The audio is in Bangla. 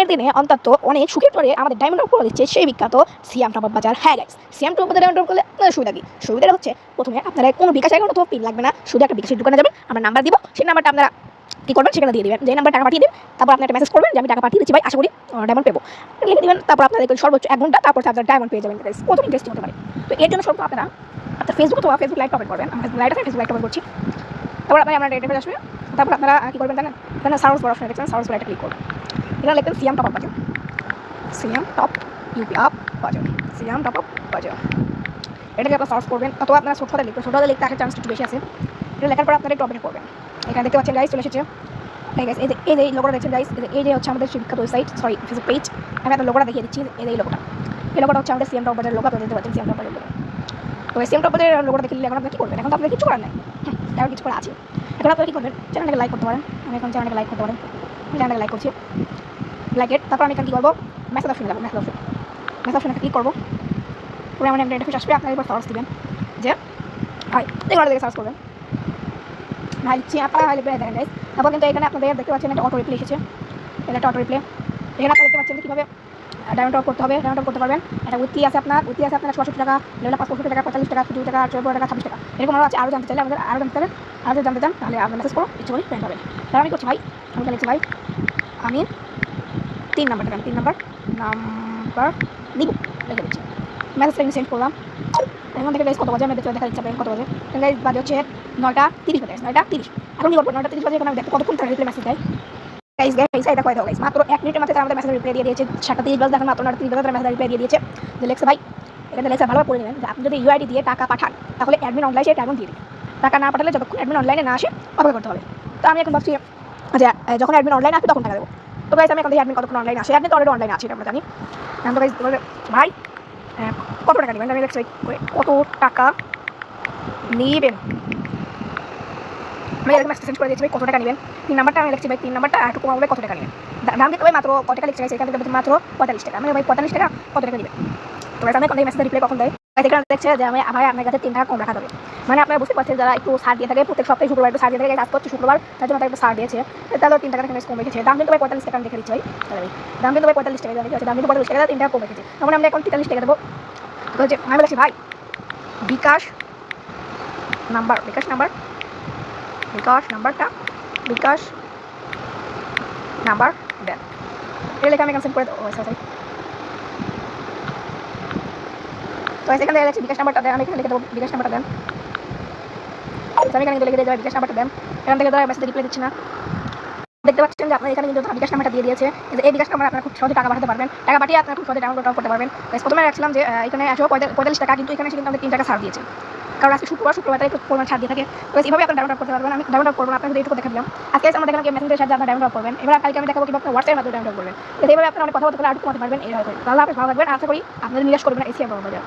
গরমের দিনে অন্তত অনেক সুখের পরে আমাদের ডায়মন্ড টপ করে দিচ্ছে সেই বিখ্যাত সিয়াম টপ আপ বাজার। হ্যাঁ গাইস, সিয়াম টপ বাজার ডায়মন্ড টপ করলে আপনাদের সুবিধা কি? সুবিধাটা হচ্ছে প্রথমে আপনারা কোনো বিকাশ অ্যাকাউন্ট অথবা পিন লাগবে না, শুধু একটা বিকাশের দোকানে যাবেন, আমরা নাম্বার দিব, সেই নাম্বারটা আপনারা কি করবেন সেখানে দিয়ে দিবেন, যে নাম্বার টাকা পাঠিয়ে দিন, তারপর আপনি একটা মেসেজ করবেন যে আমি টাকা পাঠিয়ে দিচ্ছি ভাই, আশা করি ডায়মন্ড পেবো, লিখে দিবেন। তারপর আপনাদের সর্বোচ্চ 1 ঘন্টা, তারপর আপনার ডায়মন্ড পেয়ে যাবেন। গাইস কত ইন্টারেস্টিং হতে পারে। তো এর জন্য সর্বোচ্চ আপনারা আপনার ফেসবুক অথবা ফেসবুক লাইভ ওপেন করবেন। আমরা লাইভ আছে, ফেসবুক লাইভ ওপেন করছি। তারপর আপনারা আমরা ডেটা আসবে, তারপর আপনারা কি করবেন জানেন? এখানে সার্চ বার অপশন দেখছেন, সার্চ বারে ক্লিক করবেন, এখানে লিখবেন সিয়াম টপ আপ বাজার, সিয়াম টপ ইউপি আপ বাজার, সিয়াম টপ আপ বাজার। এটাকে আপনারা সার্চ করবেন, অথবা আপনারা ছোট হাতে লিখবেন, ছোট হাতে লিখতে আসার চান্স একটু বেশি আছে। এটা লেখার পর আপনারা একটু অপেক্ষা করবেন। এখানে দেখতে পাচ্ছেন গাইস চলে এসেছে। এই গাইস, এই যে লোগোটা দেখছেন গাইস, এই যে হচ্ছে আমাদের বিখ্যাত ওয়েবসাইট, সরি ফেসবুক পেজ। আমি আপনাদের লোগোটা দেখিয়ে দিচ্ছি, এই লোগোটা, এই লোগোটা হচ্ছে আমাদের সিয়াম টপ বাজার লোগো। আপনারা দেখতে পাচ্ছেন সিয়াম টপ বাজার লোগো। তো সিয়াম টপ বাজার লোগোটা দেখে এখন আপনারা কি করবেন? এখন তো আপনাদের কিছু করার নাই, এখন কিছু করা আছে। এখন আপনারা কি করবেন? চ্যানেলটাকে লাইক করতে পারেন। আমি এখন চ্যানেলটাকে লাইক করতে পারেন, চ্যানেলটাকে লাইক করছি, লাইক ইট। তারপর আমি এখানে কী করবো? মেসেজ অপশনে যাবো, মেসেজ অপশনে ক্লিক করবো। পরে আমার একটা ইন্টারফেস আসবে, আপনারা এবার সার্চ দিবেন যে ভাই, এগুলো দেখে সার্চ করবেন ভাই লিখছি, আপনারা ভাই লিখবেন দেখেন গাইস। তারপর কিন্তু এখানে আপনাদের দেখতে পাচ্ছেন একটা অটো রিপ্লে এসেছে, এটা একটা অটো রিপ্লে। এখানে আপনারা দেখতে পাচ্ছেন যে কীভাবে ডায়মন্ড টপ করতে হবে, ডায়মন্ড টপ করতে পারবেন। এটা উইথি আছে আপনার, উইথি আছে আপনার 66 টাকা, লেভেল 65 টাকা, 45 টাকা, 50 টাকা, 54 টাকা, 26 টাকা, এরকম আরও আছে। আরও জানতে চাইলে আমাদের আরও জানতে চান, আরও জানতে চান তাহলে আপনি মেসেজ করুন, ইচ্ছে করি পেয়ে পাবেন। তাহলে আমি করছি ভাই, আমি লিখছি ভাই আমি 3 নাম্বার নিব, লিখে দিচ্ছি, মেসেজটা আমি সেন্ড করলাম। এখন থেকে গাইস কত বাজে আমি দেখা দিচ্ছি কত বাজে। গাইস বাজে হচ্ছে 9:30 বাজে, 9:30। এখন কি করবো? 9:30 বাজে এখন আমি দেখতে কতক্ষণ তারা রিপ্লাই মেসেজ দেয়। গাইস এটা কয় দাও গাইস, মাত্র 1 মিনিটের মধ্যে তারা আমাদের মেসেজ রিপ্লাই দিয়ে দিয়েছে। 7:30 বাজে দেখেন, মাত্র 9:30 বাজে তারা মেসেজ রিপ্লাই দিয়ে দিয়েছে যে লেখছে ভাই, এখানে লেখছে ভালোভাবে পড়ে নেবেন যে আপনি যদি ইউআইডি দিয়ে টাকা পাঠান তাহলে অ্যাডমিন অনলাইনে সে ডায়মন্ড দিয়ে দিবে। টাকা না পাঠালে যতক্ষণ অ্যাডমিন অনলাইনে না আসে অপেক্ষা করতে হবে। তো আমি এখন ভাবছি যে যখন অ্যাডমিন অনলাইনে আসবে তখন টাকা দেবো। তো গাইস আমি এখন দেখি অ্যাডমিন কতক্ষণ অনলাইনে আসে। অ্যাডমিন তো অলরেডি অনলাইনে আছে, এটা আমরা জানি। এখন তো গাইস ভাই কত টাকা নেবেন? আমি লিখছি কত টাকা নেবেন, আমি এরকম মেসেজ করে দিয়েছি ভাই কত টাকা নেবেন। 3 নাম্বারটা আমি লিখছি ভাই, 3 নাম্বারটা একটু কমাবে, কত টাকা নেবেন? দাম দিতে ভাই মাত্র কত টাকা লিখছে এখান থেকে মাত্র 45 টাকা। আমি ভাই 45 টাকা, কত টাকা নেবেন? তো আমি এখন মেসেজ রিপ্লাই কখন দেয়, এখানে দেখছে যে আমি ভাই আপনার কাছে 3 টাকা কম রাখা যাবে। মানে আপনারা বুঝতে পারছেন যারা একটু ছাড় দিয়ে থাকে, প্রত্যেক সপ্তাহে শুক্রবার একটু ছাড় দিয়ে থাকে, আজকে হচ্ছে শুক্রবার, তার জন্য তার একটু ছাড় দিয়েছে, তাহলে 3 টাকা কম রেখেছে। দাম কিন্তু ভাই 45 টাকা দেখে দিচ্ছি ভাই, তাহলে দাম কিন্তু ভাই 45 টাকা দেখে দাম কিন্তু 45 টাকা, 3 টাকা কম রেখেছে। তখন আমরা এখন 43 টাকা দেবো। তো হচ্ছে আমি বলছি ভাই বিকাশ নাম্বারটা বিকাশ নাম্বার দেন, এটা লেখা আমি ক্যান্সেল করে দেবো। তো এখানে দেখা যাচ্ছে বিকাশ নাম্বারটা দেন, আমি এখানে লিখে দেবো বিকাশ নাম্বারটা দেন। আমি এখানে লিখে দিয়ে বিকাশ নাম্বারটা দেন, এখান থেকে তারা মেসেজ রিপ্লাই দিচ্ছে না। দেখতে পাচ্ছেন যে আপনার এখানে কিন্তু বিকাশ নাম্বারটা দিয়ে দিয়েছে, এই বিকাশ নাম্বার আপনারা খুব সহজে টাকা পাঠাতে পারবেন, টাকা পাঠিয়ে আপনারা খুব সহজে ডাউনলোড করতে পারবেন। প্রথমে রাখছিলাম যে এখানে 45 টাকা, কিন্তু এখানে কিন্তু আমাদের 3 টাকা ছাড় দিয়েছে, কারণ আজকে শুক্রবার একটু পরিমাণ ছাড় দিয়ে থাকে। তো এইভাবে আপনারা ডাউনলোড করতে পারবেন। আমি ডাউনলোড করবো না, আপনাদের এইটুকু দেখা দিলাম। আজকে আমরা দেখলাম মেসেঞ্জারের সাহায্যে আপনারা ডাউনলোড করবেন। এবার কালকে আমি দেখাবো কিভাবে হোয়াটসঅ্যাপের মাধ্যমে ডাউনলোড করবেন। তো এইভাবে আপনারা অনেক কথা বলতে পারবেন, আরও কমাতে পারবেন। এই ভালো, আপনি ভালো থাকবেন, আশা করি আপনাদের নিরাশ করবেন না এই সিয়াম টপ আপ বাজার।